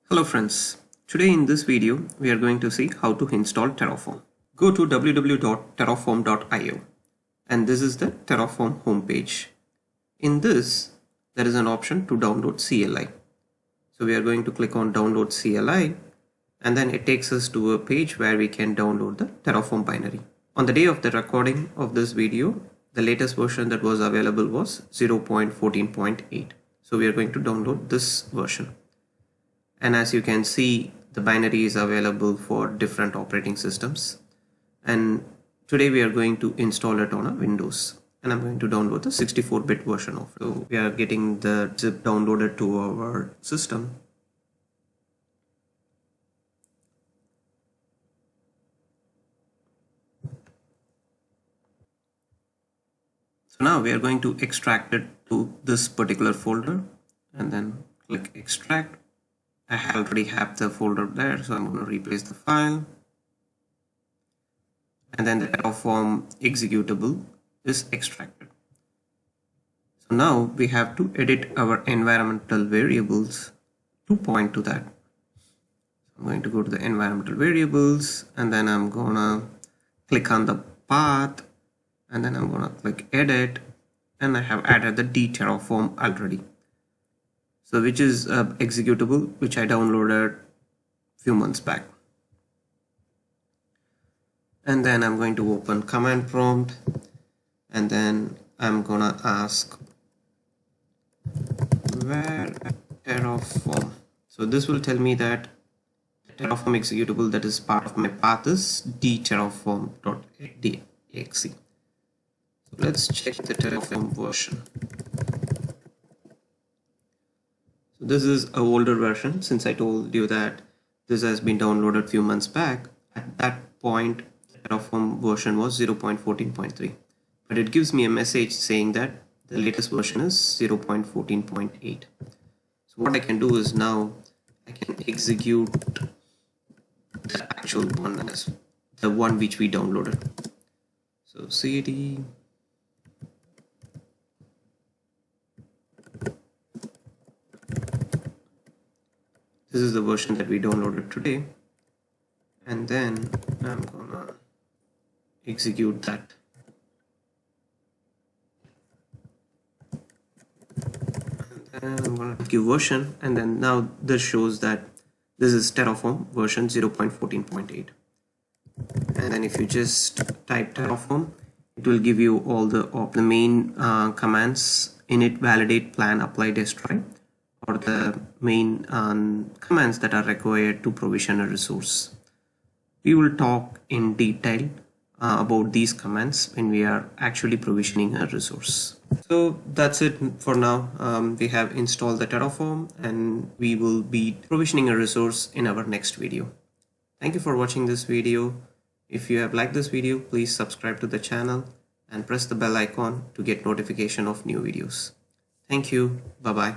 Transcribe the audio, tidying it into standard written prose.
Hello friends, today in this video we are going to see how to install Terraform. Go to www.terraform.io and this is the Terraform homepage. In this there is an option to download CLI. So we are going to click on download CLI and then it takes us to a page where we can download the Terraform binary. On the day of the recording of this video, the latest version that was available was 0.14.8. So we are going to download this version. And as you can see, the binary is available for different operating systems. And today we are going to install it on a Windows. And I'm going to download the 64-bit version of it. So we are getting the zip downloaded to our system. So now we are going to extract it to this particular folder and then click extract. I already have the folder there, so I'm going to replace the file. And then the Terraform executable is extracted. So now we have to edit our environmental variables to point to that. I'm going to go to the environmental variables and then I'm going to click on the path and then I'm going to click edit, and I have added the Terraform already. So which is executable, which I downloaded a few months back. And then I'm going to open command prompt and then I'm gonna ask where Terraform. So this will tell me that Terraform executable that is part of my path is dterraform.exe. So let's check the Terraform version. So this is an older version, since I told you that this has been downloaded a few months back. At that point, the Terraform version was 0.14.3. But it gives me a message saying that the latest version is 0.14.8. So what I can do is now I can execute the actual one as the one which we downloaded. So cd this is the version that we downloaded today, and then I'm gonna execute that. And then I'm gonna give version, and then now this shows that this is Terraform version 0.14.8. And then if you just type Terraform, it will give you all the main commands: init, validate, plan, apply, destroy, or the main commands that are required to provision a resource. We will talk in detail about these commands when we are actually provisioning a resource. So that's it for now. We have installed the Terraform and we will be provisioning a resource in our next video. Thank you for watching this video. If you have liked this video, please subscribe to the channel and press the bell icon to get notification of new videos. Thank you. Bye-bye.